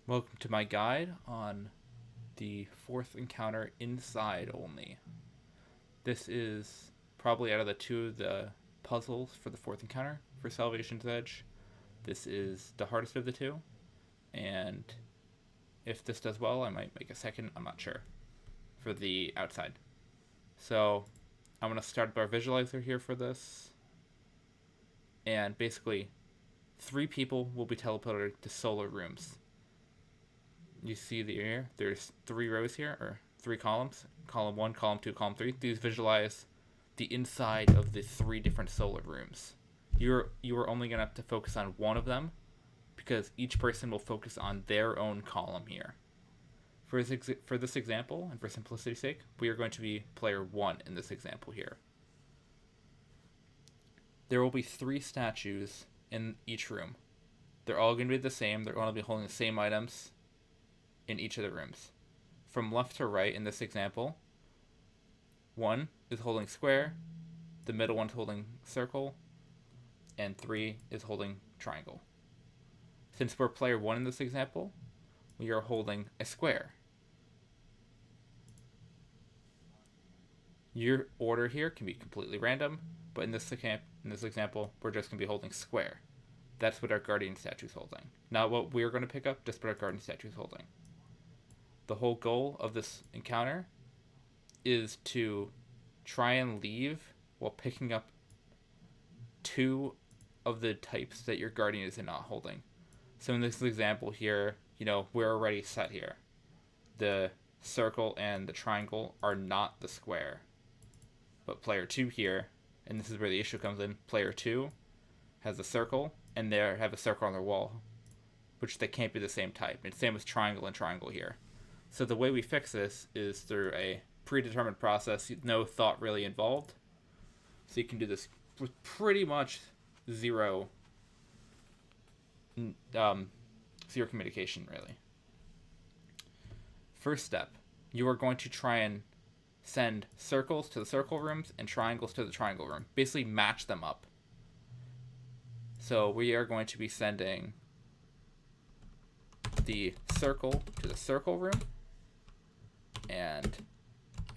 Welcome to my guide on the fourth encounter inside only. This is probably out of the two of the puzzles for the fourth encounter for Salvation's Edge. This is the hardest of the two, and if this does well, I might make a second, I'm not sure, for the outside. So I'm going to start our visualizer here for this, and basically 3 people will be teleported to solar rooms. You see the area, there's 3 rows here, or 3 columns, column 1, column 2, column 3. These visualize the inside of the 3 different solar rooms. You are only going to have to focus on one of them, because each person will focus on their own column here. For this example, and for simplicity's sake, we are going to be player 1 in this example here. There will be 3 statues in each room. They're all going to be the same, they're going to be holding the same items in each of the rooms. From left to right in this example, 1 is holding square, the middle one's holding circle, and 3 is holding triangle. Since we're player 1 in this example, we are holding a square. Your order here can be completely random, but in this example, we're just going to be holding square. That's what our guardian statue is holding. Not what we're going to pick up, just what our guardian statue is holding. The whole goal of this encounter is to try and leave while picking up 2 of the types that your guardian is not holding. So in this example here, we're already set here. The circle and the triangle are not the square. But player 2 here, and this is where the issue comes in, player 2 has a circle, and they have a circle on their wall, which they can't be the same type. It's same with triangle and triangle here. So the way we fix this is through a predetermined process, no thought really involved. So you can do this with pretty much zero communication, really. First step, you are going to try and send circles to the circle rooms and triangles to the triangle room. Basically match them up. So we are going to be sending the circle to the circle room and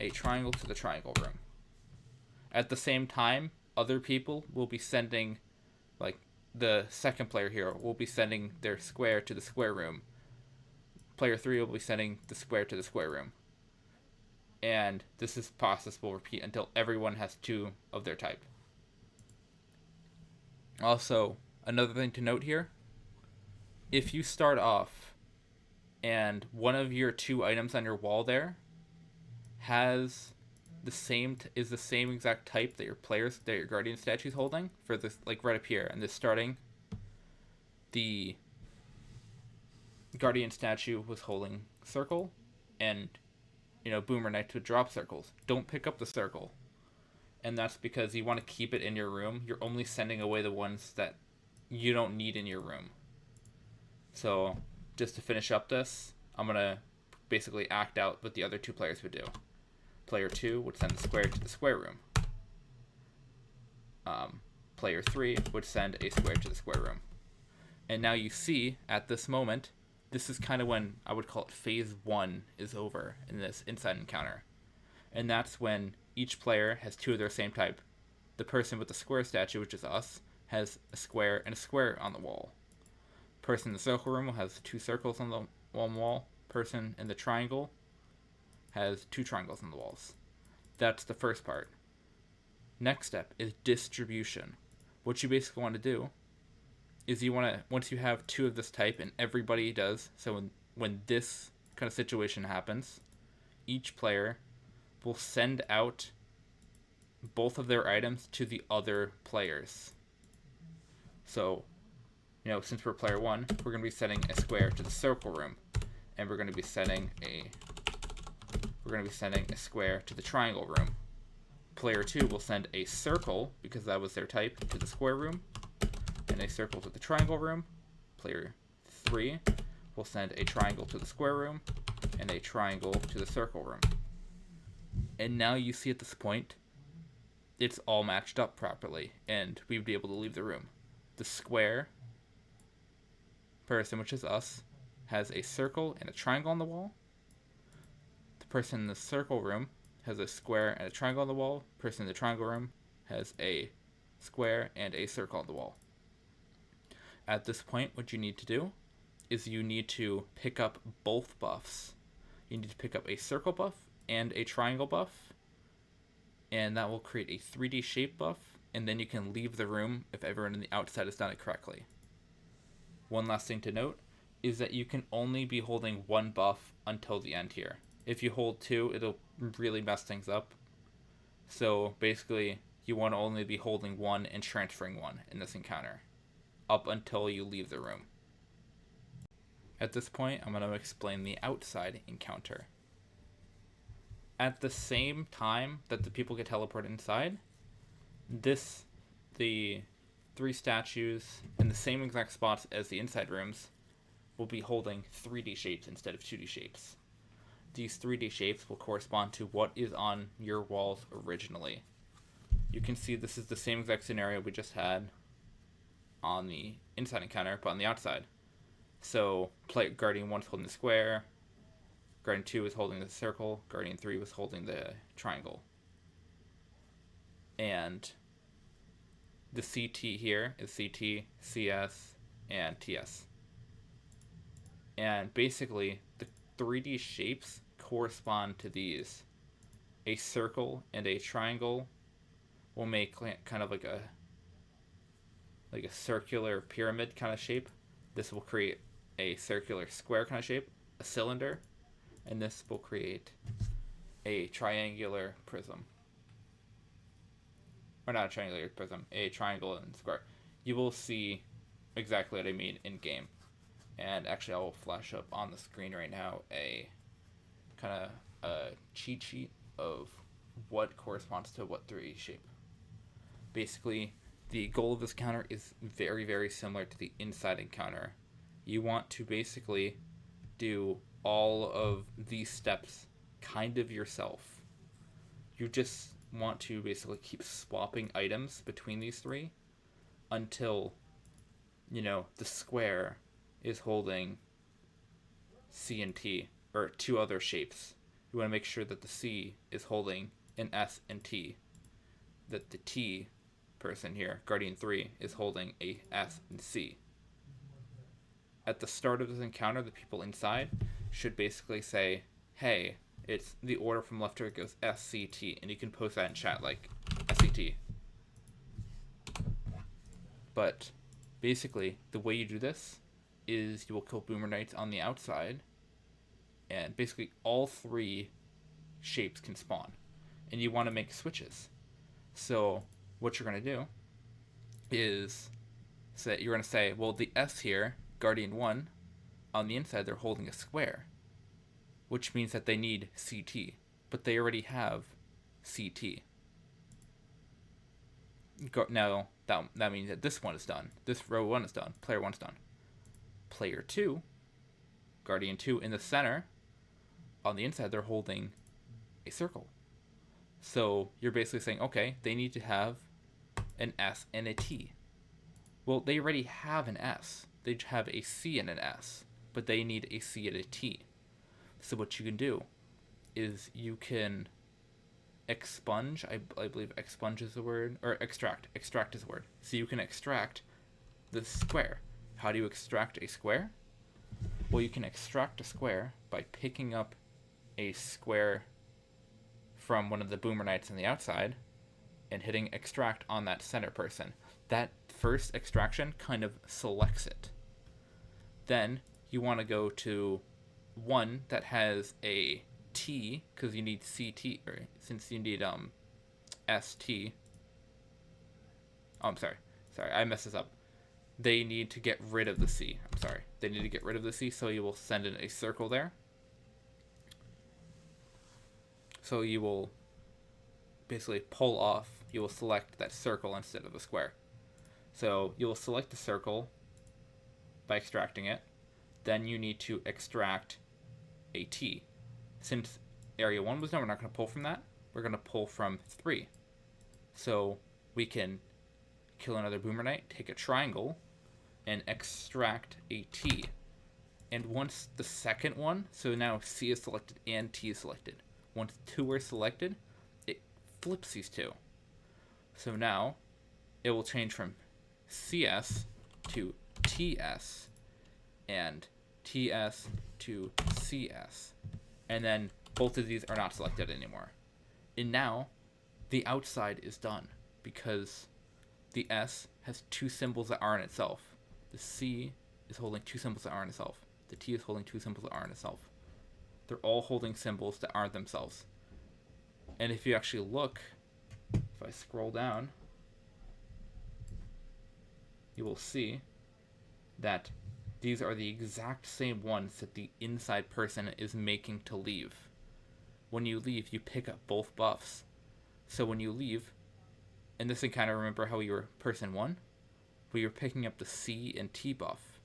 a triangle to the triangle room. At the same time, other people will be sending, like the second player here will be sending their square to the square room. Player 3 will be sending the square to the square room. And this process will repeat until everyone has 2 of their type. Also, another thing to note here, if you start off and one of your 2 items on your wall there has the same exact type that your guardian statue is holding, for this, like right up here, and this starting, the guardian statue was holding circle, and Boomer Knights would drop circles. Don't pick up the circle. And that's because you want to keep it in your room. You're only sending away the ones that you don't need in your room. So, just to finish up this, I'm going to basically act out what the other 2 players would do. Player 2 would send the square to the square room. Player 3 would send a square to the square room. And now you see, at this moment, this is kind of when I would call it phase 1 is over in this inside encounter. And that's when each player has 2 of their same type. The person with the square statue, which is us, has a square and a square on the wall. Person in the circle room has 2 circles on the wall. Person in the triangle has 2 triangles on the walls. That's the first part. Next step is distribution. What you basically want to do is once you have 2 of this type, and everybody does, so when this kind of situation happens, each player will send out both of their items to the other players. So, since we're player 1, we're going to be sending a square to the circle room, and we're going to be sending a square to the triangle room. Player 2 will send a circle, because that was their type, to the square room, and a circle to the triangle room. Player 3 will send a triangle to the square room and a triangle to the circle room. And now you see at this point, it's all matched up properly, and we'd be able to leave the room. The square person, which is us, has a circle and a triangle on the wall. The person in the circle room has a square and a triangle on the wall. The person in the triangle room has a square and a circle on the wall. At this point, what you need to do is you need to pick up both buffs. You need to pick up a circle buff and a triangle buff, and that will create a 3D shape buff, and then you can leave the room if everyone on the outside has done it correctly. One last thing to note is that you can only be holding one buff until the end here. If you hold two, it'll really mess things up. So basically, you want to only be holding one and transferring one in this encounter, up until you leave the room. At this point, I'm going to explain the outside encounter. At the same time that the people get teleported inside, the 3 statues in the same exact spots as the inside rooms will be holding 3D shapes instead of 2D shapes. These 3D shapes will correspond to what is on your walls originally. You can see this is the same exact scenario we just had on the inside encounter, but on the outside. So, Guardian 1 is holding the square, Guardian 2 is holding the circle, Guardian 3 was holding the triangle. And the CT here is CT, CS, and TS. And basically, the 3D shapes correspond to these. A circle and a triangle will make kind of like a circular pyramid kind of shape. This will create a circular square kind of shape, a cylinder, and this will create a triangular prism. Or not a triangular prism, a triangle and square. You will see exactly what I mean in game. And actually I will flash up on the screen right now a kind of a cheat sheet of what corresponds to what 3D shape. Basically, the goal of this encounter is very, very similar to the inside encounter. You want to basically do all of these steps kind of yourself. You just want to basically keep swapping items between these 3 until, the square is holding C and T, or 2 other shapes. You want to make sure that the C is holding an S and T, that the T person here, Guardian 3, is holding a S and C. At the start of this encounter, the people inside should basically say, hey, it's the order from left to right goes SCT, and you can post that in chat like SCT. But basically, the way you do this is you will kill Boomer Knights on the outside, and basically all 3 shapes can spawn, and you want to make switches. So what you're going to do is you're going to say, well, the S here, Guardian 1, on the inside they're holding a square, which means that they need CT, but they already have CT. Now, that means that this one is done. This row 1 is done. Player 1 is done. Player 2, Guardian 2 in the center, on the inside they're holding a circle. So you're basically saying, okay, they need to have an S and a T. Well, they already have an S. They have a C and an S, but they need a C and a T. So what you can do is you can expunge, I believe expunge is the word, or extract is the word. So you can extract the square. How do you extract a square? Well, you can extract a square by picking up a square from one of the Boomer Knights on the outside and hitting extract on that center person. That first extraction kind of selects it. Then you want to go to one that has a T, because you need CT, or since you need ST. Oh, I'm sorry, I messed this up. They need to get rid of the C. They need to get rid of the C, so you will send in a circle there. So you will basically pull off, you will select that circle instead of the square. So you will select the circle by extracting it. Then you need to extract a T. Since area 1 was done, we're not going to pull from that. We're going to pull from 3. So we can kill another Boomer Knight, take a triangle, and extract a T. And once the second one, so now C is selected and T is selected. Once two are selected, it flips these two. So now it will change from CS to TS and TS to CS. And then both of these are not selected anymore. And now the outside is done because the S has two symbols that are in itself. The C is holding two symbols that are in itself. The T is holding two symbols that are in itself. They're all holding symbols that aren't themselves. And if you actually look, if I scroll down, you will see that these are the exact same ones that the inside person is making to leave. When you leave, you pick up both buffs. So when you leave, in this encounter, remember how you were person 1? Well, you're picking up the C and T buff.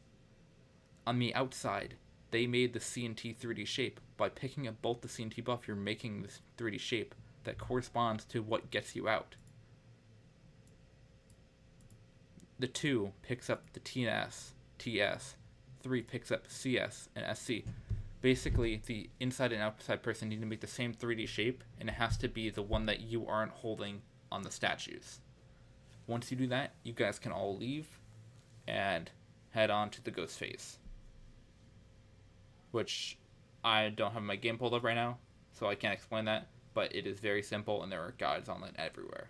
On the outside, they made the C and T 3D shape. By picking up both the C and T buff, you're making this 3D shape that corresponds to what gets you out. The 2 picks up the TS, 3 picks up CS and SC. Basically, the inside and outside person need to make the same 3D shape, and it has to be the one that you aren't holding on the statues. Once you do that, you guys can all leave and head on to the ghost phase, which I don't have my game pulled up right now, so I can't explain that, but it is very simple and there are guides online everywhere.